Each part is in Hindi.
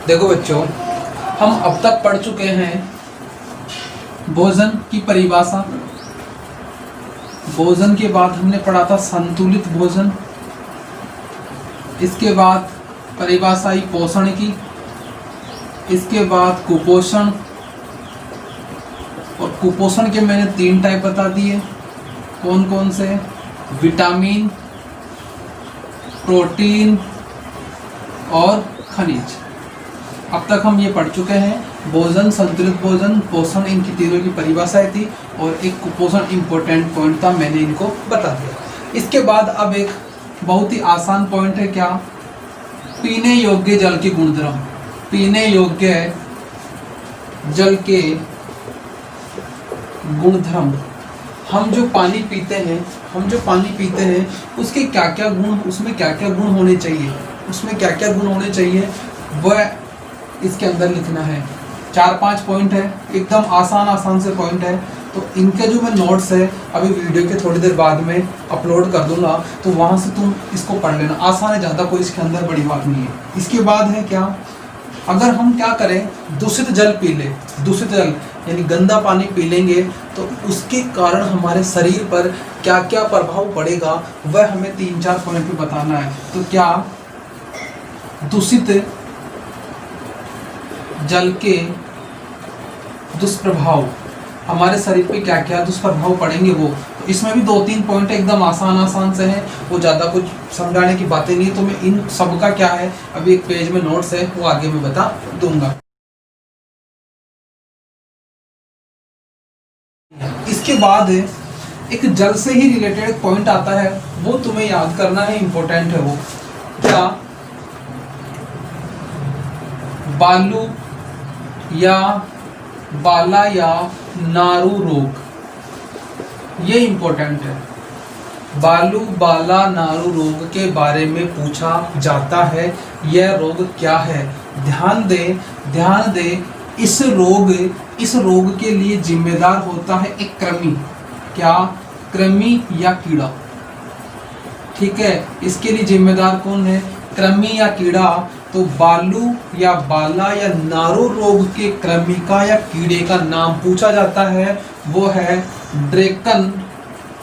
देखो बच्चों, हम अब तक पढ़ चुके हैं भोजन की परिभाषा। भोजन के बाद हमने पढ़ा था संतुलित भोजन। इसके बाद परिभाषा आई पोषण की। इसके बाद कुपोषण, और कुपोषण के मैंने 3 टाइप बता दिए। कौन कौन से? विटामिन, प्रोटीन और खनिज। अब तक हम ये पढ़ चुके हैं भोजन, संतुलित भोजन, पोषण, इनकी तीनों की परिभाषाएं थी और एक कुपोषण इम्पोर्टेंट पॉइंट था, मैंने इनको बता दिया। इसके बाद अब एक बहुत ही आसान पॉइंट है, क्या? पीने योग्य जल के गुणधर्म। पीने योग्य जल के गुणधर्म। हम जो पानी पीते हैं उसके क्या क्या गुण, उसमें क्या क्या गुण होने चाहिए, वह इसके अंदर लिखना है। 4-5 पॉइंट है, एकदम आसान से पॉइंट है। तो इनके जो मैं नोट्स है अभी वीडियो के थोड़ी देर बाद में अपलोड कर दूंगा, तो वहाँ से तुम इसको पढ़ लेना। आसान है, ज़्यादा कोई इसके अंदर बड़ी बात नहीं है। इसके बाद है क्या? अगर हम क्या करें, दूषित जल पी ले, दूषित जल यानी गंदा पानी पी लेंगे तो उसके कारण हमारे शरीर पर क्या क्या प्रभाव पड़ेगा, वह हमें 3-4 पॉइंट पे बताना है। तो क्या दूषित जल के दुष्प्रभाव, हमारे शरीर पे क्या क्या दुष्प्रभाव पड़ेंगे, वो इसमें भी 2-3 पॉइंट एकदम आसान से हैं, वो ज़्यादा कुछ समझाने की बातें नहीं है। तो मैं इन सब का क्या है, अभी एक पेज में नोट्स है, वो आगे मैं बता दूंगा। इसके बाद एक जल से ही रिलेटेड एक पॉइंट आता है, वो तुम्हें याद करना है, इंपॉर्टेंट है वो। क्या? बालू या बाला या नारू रोग, ये इंपॉर्टेंट है। बालू, बाला, नारू रोग के बारे में पूछा जाता है, यह रोग क्या है? ध्यान दे, इस रोग के लिए जिम्मेदार होता है एक कृमि। क्या? कृमि या कीड़ा। ठीक है, इसके लिए जिम्मेदार कौन है? कृमि या कीड़ा। तो बालू या बाला या नारू रोग के कृमि का या कीड़े का नाम पूछा जाता है, वो है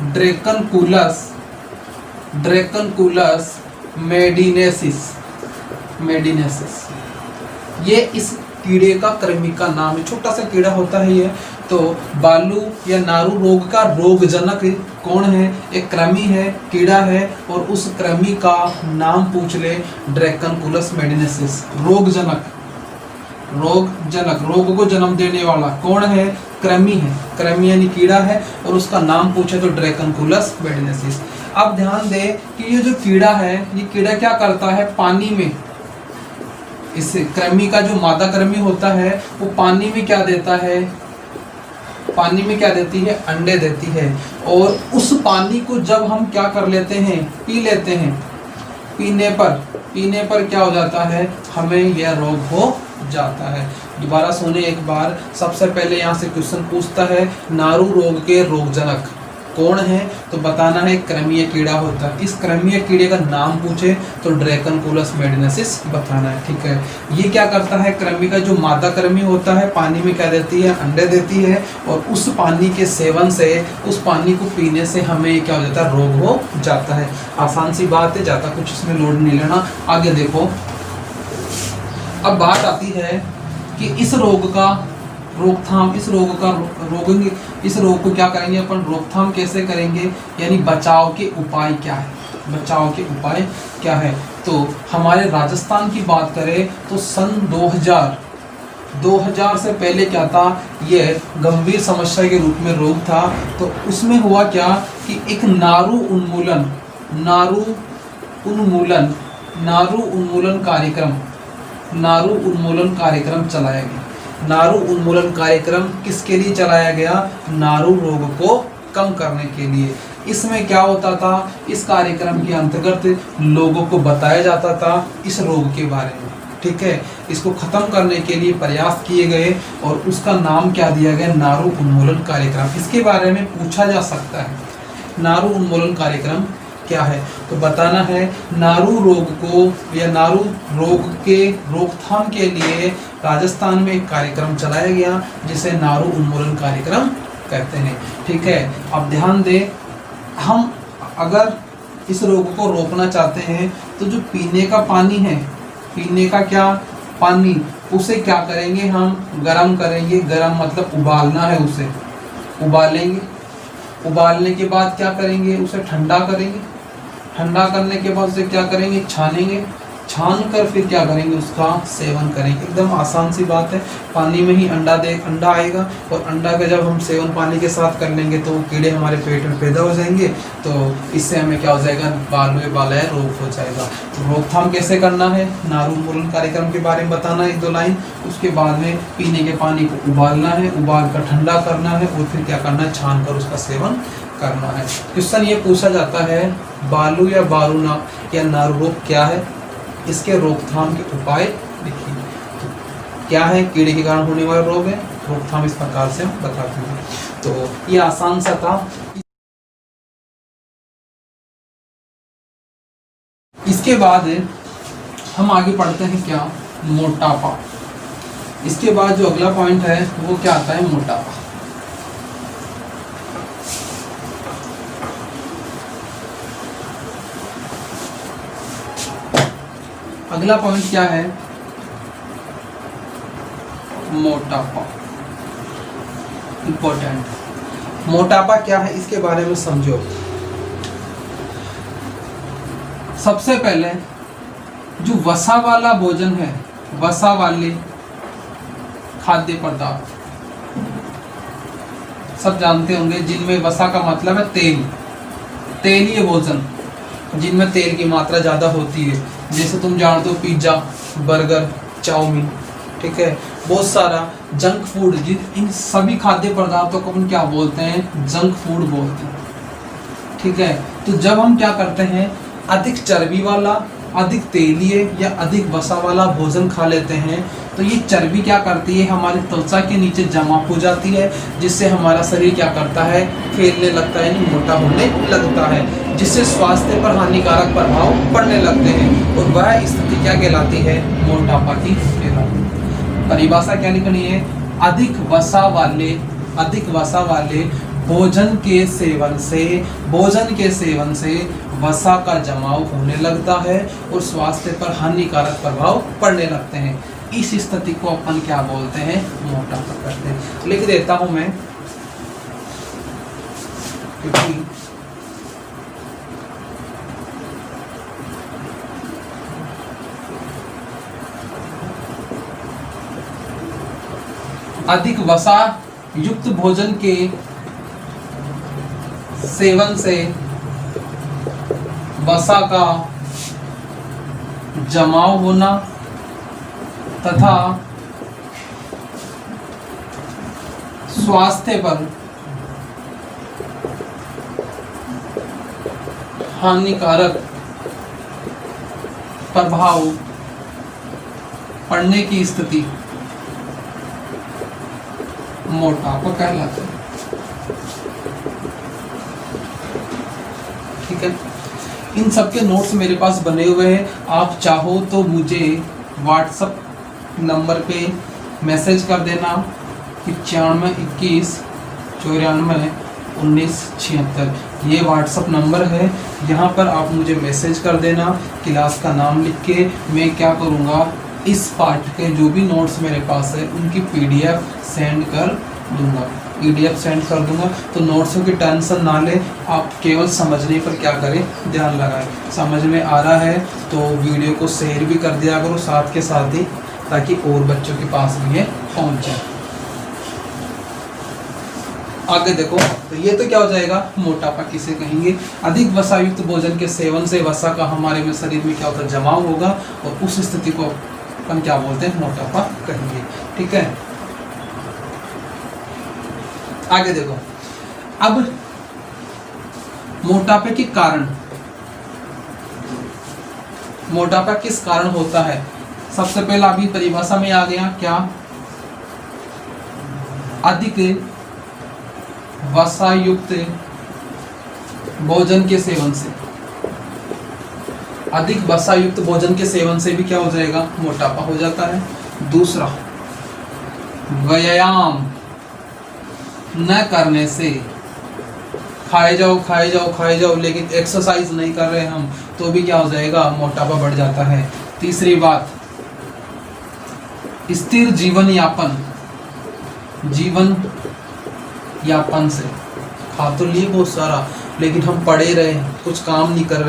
ड्रैकनकुलस मेडिनेसिस। ये इस कीड़े का कृमि का नाम है, छोटा सा कीड़ा होता है ये। तो बालू या नारू रोग का रोगजनक कौन है? एक कृमि है, कीड़ा है, और उस कृमि का नाम पूछ ले, ड्रैकनकुलस मेडिनेसिस। रोग को जन्म देने वाला कौन है? कृमि है, कृमि यानी कीड़ा है, और उसका नाम पूछे तो ड्रैकनकुलस मेडिनेसिस। अब ध्यान दे कि ये जो कीड़ा है, ये कीड़ा क्या करता है? पानी में, इस कृमि का जो मादा कृमि होता है वो पानी में क्या देता है? पानी में क्या देती है? अंडे देती है। और उस पानी को जब हम क्या कर लेते हैं? पी लेते हैं। पीने पर क्या हो जाता है? हमें यह रोग हो जाता है। दोबारा सुने एक बार, सबसे पहले यहाँ से क्वेश्चन पूछता है, नारू रोग के रोगजनक कौन है? तो बताना है कृमि कीड़ा होता है। इस कृमि कीड़े का नाम पूछे तो ड्रैकनकुलस मेडिनेसिस बताना है। ठीक है, ये क्या करता है? कृमि का जो मादा कृमि होता है पानी में क्या देती है? अंडे देती है, और उस पानी के सेवन से, उस पानी को पीने से हमें क्या हो जाता है? रोग हो जाता है। आसान सी बात है, ज़्यादा कुछ इसमें लोड नहीं लेना। आगे देखो, अब बात आती है कि इस रोग का रोकथाम, इस रोग को क्या करेंगे अपन? रोकथाम कैसे करेंगे, यानी बचाव के उपाय क्या है? तो हमारे राजस्थान की बात करें तो सन 2000 से पहले क्या था? यह गंभीर समस्या के रूप में रोग था। तो उसमें हुआ क्या कि एक नारू उन्मूलन कार्यक्रम चलाया गया। नारू उन्मूलन कार्यक्रम किसके लिए चलाया गया? नारू रोग को कम करने के लिए। इसमें क्या होता था? इस कार्यक्रम के अंतर्गत लोगों को बताया जाता था इस रोग के बारे में। ठीक है, इसको खत्म करने के लिए प्रयास किए गए और उसका नाम क्या दिया गया? नारू उन्मूलन कार्यक्रम। इसके बारे में पूछा जा सकता है। नारू उन्मूलन कार्यक्रम क्या है। तो बताना है नारू रोग को या नारू रोग के रोकथाम के लिए राजस्थान में एक कार्यक्रम चलाया गया जिसे नारू उन्मूलन कार्यक्रम कहते हैं। ठीक है, अब ध्यान दें, हम अगर इस रोग को रोकना चाहते हैं तो जो पीने का पानी है, पीने का क्या पानी, उसे क्या करेंगे, हम गर्म करेंगे। गर्म मतलब उबालना है, उसे उबालेंगे। उबालने के बाद क्या करेंगे, उसे ठंडा करेंगे। ठंडा करने के बाद उसे क्या करेंगे, छानेंगे। छान कर फिर क्या करेंगे, उसका सेवन करेंगे। एकदम आसान सी बात है। पानी में ही अंडा आएगा और अंडा का जब हम सेवन पानी के साथ कर लेंगे तो कीड़े हमारे पेट में पैदा हो जाएंगे। तो इससे हमें क्या हो जाएगा, बालू बालय रोग हो जाएगा। तो रोकथाम कैसे करना है, नारू उन्मूलन कार्यक्रम के बारे में बताना है 1-2 लाइन। उसके बाद में पीने के पानी को उबालना है, उबाल कर ठंडा करना है और फिर क्या करना है, छान कर उसका सेवन करना है। क्वेश्चन ये पूछा जाता है, बालू या बारूना या नारू रोग क्या है, इसके रोकथाम के उपाय लिखिए। तो क्या है, कीड़े के कारण होने वाला रोग है, रोकथाम इस प्रकार से हम बताते हैं। तो ये आसान सा था। इसके बाद हम आगे पढ़ते हैं क्या, मोटापा। इसके बाद जो अगला पॉइंट है वो क्या आता है, मोटापा। अगला पॉइंट क्या है, मोटापा। इंपॉर्टेंट, मोटापा क्या है इसके बारे में समझो। सबसे पहले जो वसा वाला भोजन है, वसा वाले खाद्य पदार्थ सब जानते होंगे, जिनमें वसा का मतलब है तेल, तेलीय भोजन जिनमें तेल की मात्रा ज़्यादा होती है। जैसे तुम जानते हो पिज्ज़ा, बर्गर, चाउमीन, ठीक है, बहुत सारा जंक फूड, इन सभी खाद्य पदार्थों को हम क्या बोलते हैं, जंक फूड बोलते हैं। ठीक है, तो जब हम क्या करते हैं, अधिक चर्बी वाला, अधिक तेलीय या अधिक वसा वाला भोजन खा लेते हैं तो ये चर्बी क्या करती है, हमारी त्वचा के नीचे जमा हो जाती है, जिससे हमारा शरीर क्या करता है, फैलने लगता है, मोटा होने लगता है, जिससे स्वास्थ्य पर हानिकारक प्रभाव पड़ने लगते हैं और वह स्थिति क्या कहलाती है, मोटापा की कहलाती है। परिभाषा क्या लिखनी है, अधिक वसा वाले भोजन के सेवन से वसा का जमाव होने लगता है और स्वास्थ्य पर हानिकारक प्रभाव पड़ने लगते हैं। इस स्थिति को अपन क्या बोलते हैं, मोटापा कहते हैं। लिख देता हूं मैं, क्योंकि अधिक वसा युक्त भोजन के सेवन से वसा का जमाव होना तथा स्वास्थ्य पर हानिकारक प्रभाव पड़ने की स्थिति मोटापा कहलाता है। ठीक है, इन सब के नोट्स मेरे पास बने हुए हैं। आप चाहो तो मुझे व्हाट्सएप नंबर पे मैसेज कर देना 95 21 94 19 76। ये व्हाट्सएप नंबर है, यहाँ पर आप मुझे मैसेज कर देना क्लास का नाम लिख के। मैं क्या करूँगा, इस पार्ट के जो भी नोट्स मेरे पास है उनकी पीडीएफ सेंड कर दूंगा, तो नोट्सों की टेंशन ना ले, आप केवल समझने पर क्या करें, ध्यान लगाएं। समझ में आ रहा है तो वीडियो को शेयर भी कर दिया करो साथ के साथ ही, ताकि और बच्चों के पास भी ये पहुंच जाए। आगे देखो, तो ये तो क्या हो जाएगा, मोटापा किसे कहेंगे, अधिक वसा युक्त भोजन के सेवन से वसा का हमारे में शरीर में क्या होता है, जमाव होगा और उस स्थिति को अपन क्या बोलते हैं, मोटापा कहेंगे। ठीक है, आगे देखो, अब मोटापे के कारण, मोटापा किस कारण होता है, सबसे पहला अभी परिभाषा में आ गया क्या, अधिक वसा युक्त भोजन के सेवन से। अधिक वसा युक्त भोजन के सेवन से भी क्या हो जाएगा, मोटापा हो जाता है। दूसरा, व्यायाम न करने से, खाए जाओ खाए जाओ खाए जाओ लेकिन एक्सरसाइज नहीं कर रहे हम, तो भी क्या हो जाएगा, मोटापा बढ़ जाता है। तीसरी बात, स्थिर जीवन यापन से, खा तो लिए बहुत सारा लेकिन हम पड़े रहे, कुछ काम नहीं कर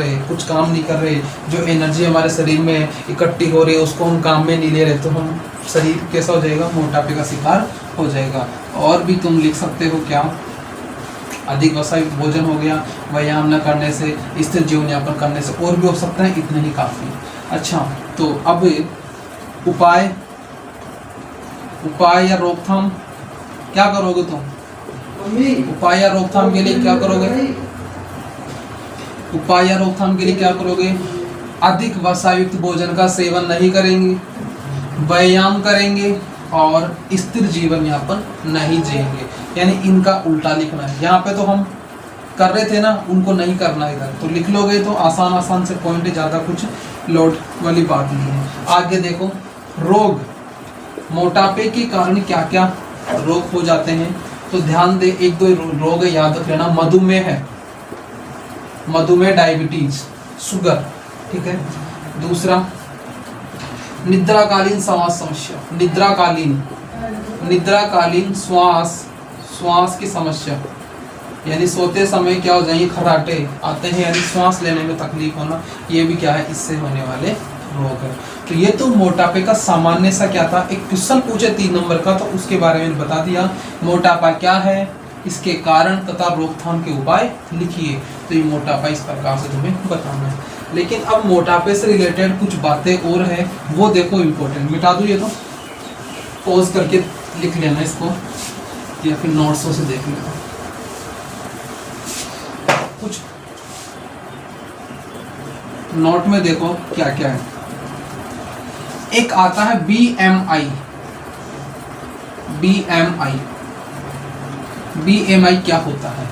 रहे, जो एनर्जी हमारे शरीर में इकट्ठी हो रही है उसको हम काम में नहीं ले रहे, तो हम शरीर कैसा हो जाएगा, मोटापे का शिकार हो जाएगा। और भी तुम लिख सकते हो क्या, अधिक वसायुक्त भोजन हो गया, व्यायाम न करने से, स्थिर जीवन यापन करने से, और भी हो सकता है, इतने ही काफी। अच्छा, तो अब उपाय या रोकथाम क्या करोगे तुम? उपाय या रोकथाम के लिए क्या करोगे? उपाय या रोकथाम के लिए क्या करोगे? अधिक वसायुक्त भोजन का सेवन नहीं करेंगे, व्यायाम करेंगे और स्थिर जीवन यापन नहीं जिएंगे। यानी इनका उल्टा लिखना है। यहाँ पे तो हम कर रहे थे ना, उनको नहीं करना इधर, तो लिख लोगे तो आसान से पॉइंट है, ज़्यादा कुछ लोड वाली बात नहीं है। आगे देखो, रोग, मोटापे के कारण क्या क्या रोग हो जाते हैं, तो ध्यान दे, एक दो रोग है याद रख लेना। मधुमेह, डायबिटीज, शुगर, ठीक है। दूसरा, निद्राकालीन श्वास समस्या, निद्राकालीन श्वास की समस्या, यानी सोते समय क्या हो जाएंगे, खर्राटे आते हैं, यानी श्वास लेने में तकलीफ होना, ये भी क्या है, इससे होने वाले रोग है। तो ये तो मोटापे का सामान्य सा क्या था, एक क्वेश्चन पूछे 3 नंबर का, तो उसके बारे में बता दिया। मोटापा क्या है, इसके कारण तथा रोकथाम के उपाय लिखिए। तो ये मोटापा इस प्रकार से तुम्हें बताना है। लेकिन अब मोटापे से रिलेटेड कुछ बातें और है, वो देखो इम्पोर्टेंट। मिटा दूँ ये तो, पॉज करके लिख लेना इसको, या फिर नोट्सों से देख लेना। कुछ नोट में देखो क्या क्या है। एक आता है BMI क्या होता है?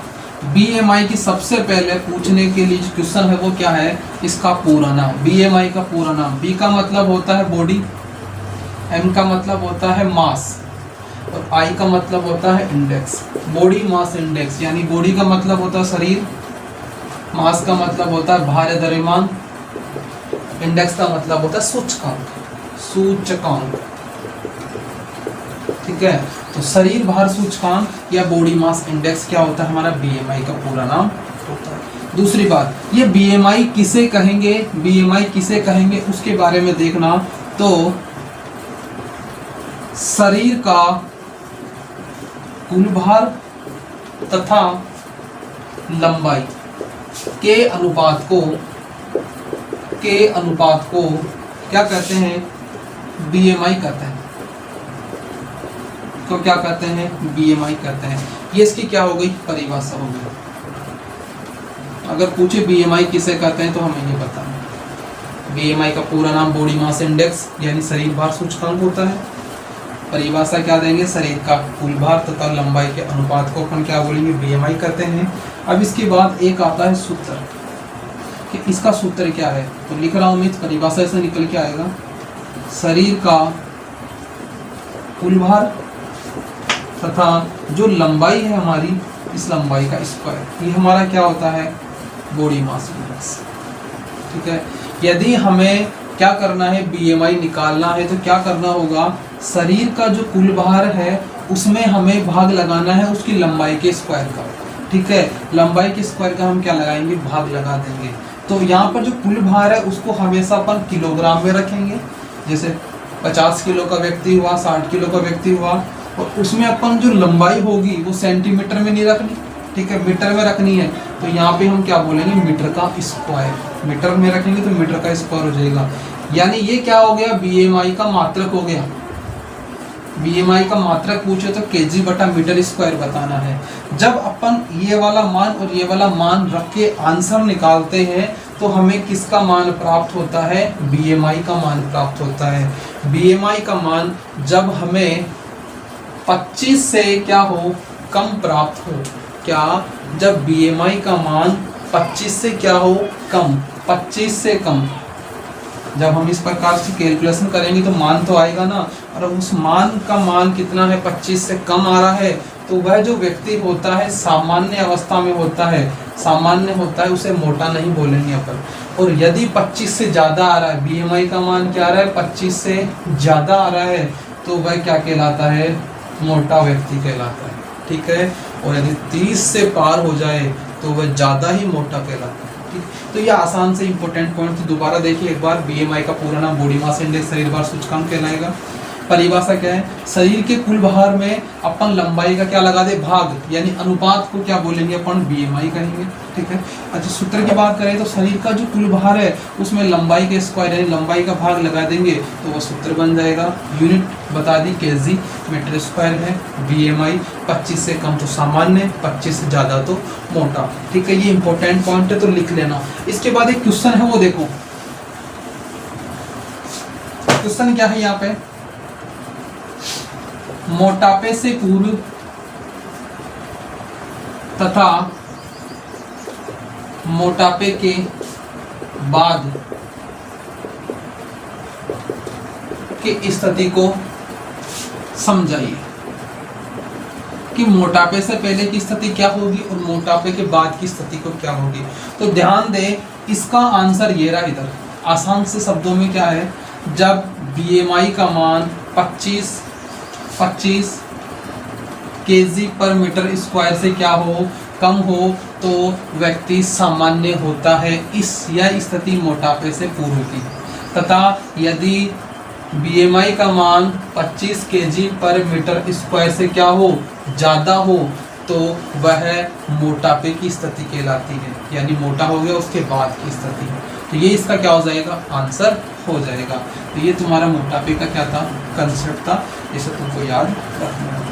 BMI की सबसे पहले पूछने के लिए जो क्वेश्चन है वो क्या है, इसका पूरा नाम। BMI का पूरा नाम, B का मतलब होता है बॉडी, M का मतलब होता है मास, और I का मतलब होता है इंडेक्स, बॉडी मास इंडेक्स। यानी बॉडी का मतलब होता है शरीर, मास का मतलब होता है भार या द्रव्यमान, इंडेक्स का मतलब होता है सूचकांक। ठीक है, तो शरीर भार सूचकांक या बॉडी मास इंडेक्स क्या होता है, हमारा BMI का पूरा नाम होता है। दूसरी बात, ये BMI किसे कहेंगे उसके बारे में देखना। तो शरीर का कुल भार तथा लंबाई के अनुपात को क्या कहते हैं, BMI कहते हैं। तो क्या कहते हैं, BMI कहते हैं। ये इसकी क्या हो गई, परिभाषा हो गई। अगर पूछे BMI किसे कहते हैं तो हमें ये बताना। BMI का पूरा नाम बॉडी मास इंडेक्स यानी शरीर भार सूचकांक होता है। परिभाषा क्या देंगे, शरीर का कुल भार तथा लंबाई के अनुपात को अपन क्या बोलेंगे, BMI कहते हैं। अब इसके बाद एक आता है सूत्र, कि इसका सूत्र क्या है, तो लिख रहा हूँ मैं, परिभाषा से निकल के आएगा, शरीर का कुल भार तथा जो लंबाई है हमारी, इस लंबाई का स्क्वायर, ये हमारा क्या होता है, बॉडी मास इंडेक्स। ठीक है, यदि हमें क्या करना है, BMI निकालना है, तो क्या करना होगा, शरीर का जो कुल भार है उसमें हमें भाग लगाना है उसकी लंबाई के स्क्वायर का। ठीक है, लंबाई के स्क्वायर का हम क्या लगाएंगे, भाग लगा देंगे। तो यहाँ पर जो कुल भार है उसको हमेशा अपन किलोग्राम में रखेंगे। जैसे 50 किलो का व्यक्ति हुआ, 60 किलो का व्यक्ति हुआ, और उसमें अपन जो लंबाई होगी वो सेंटीमीटर में नहीं रखनी, ठीक है, मीटर में रखनी है। तो यहाँ पे हम क्या बोलेंगे, मीटर का स्क्वायर। मीटर में रखेंगे तो मीटर का स्क्वायर हो जाएगा। यानी ये क्या हो गया, BMI का मात्रक हो गया। BMI का मात्रक पूछे तो kg बटा मीटर स्क्वायर बताना है। जब अपन ये वाला मान और ये वाला मान रख के आंसर निकालते हैं तो हमें किसका मान प्राप्त होता है, BMI का मान प्राप्त होता है। BMI का मान जब हमें 25 से क्या हो, कम प्राप्त हो, क्या, जब BMI का मान 25 से क्या हो, कम, 25 से कम, जब हम इस प्रकार से कैलकुलेशन करेंगे तो मान तो आएगा ना, और उस मान का मान कितना है, 25 से कम आ रहा है, तो वह जो व्यक्ति होता है सामान्य अवस्था में होता है, सामान्य होता है, उसे मोटा नहीं बोलेंगे अपन। और यदि 25 से ज़्यादा आ रहा है, बीएमआई का मान क्या आ रहा है, 25 से ज़्यादा आ रहा है, तो वह क्या कहलाता है, मोटा व्यक्ति कहलाता है। ठीक है। और यदि 30 से पार हो जाए तो वह ज़्यादा ही मोटा कहलाता है। ठीक, तो ये आसान से इंपॉर्टेंट पॉइंट दोबारा देखिए एक बार। बीएमआई का पूरा नाम बॉडी मास इंडेक्स शरीर भार सूचकांक कहलाएगा। परिभाषा क्या है, शरीर के कुल भार में अपन लंबाई का क्या लगा दे, भाग, यानी अनुपात को क्या बोलेंगे अपन, बीएमआई कहेंगे। ठीक है। अच्छा, सूत्र की बात करें तो शरीर का जो कुल भार है उसमें लंबाई के स्क्वायर यानी लंबाई का भाग लगा देंगे तो वो सूत्र बन जाएगा। यूनिट बता दी केजी मीटर स्क्वायर है। बीएमआई 25 से कम तो सामान्य, 25 से ज़्यादा तो मोटा। ठीक है, ये इंपॉर्टेंट पॉइंट है तो लिख लेना। इसके बाद एक क्वेश्चन है वो देखो, क्वेश्चन क्या है यहाँ पे, मोटापे से पूर्व तथा मोटापे के बाद की स्थिति को समझाइए कि मोटापे से पहले की स्थिति क्या होगी और मोटापे के बाद की स्थिति को क्या होगी। तो ध्यान दें, इसका आंसर ये रहा इधर। आसान से शब्दों में क्या है, जब बीएमआई का मान 25 केजी पर मीटर स्क्वायर से क्या हो, कम हो, तो व्यक्ति सामान्य होता है। इस यह स्थिति मोटापे से पूर्व की। तथा यदि बीएमआई का मान 25 केजी पर मीटर स्क्वायर से क्या हो, ज़्यादा हो, तो वह मोटापे की स्थिति कहलाती है, यानी मोटा हो गया उसके बाद की स्थिति। तो ये इसका क्या हो जाएगा, आंसर हो जाएगा। तो ये तुम्हारा मोटापे का क्या था, कंसेप्ट था, इसे तुमको याद रखना है।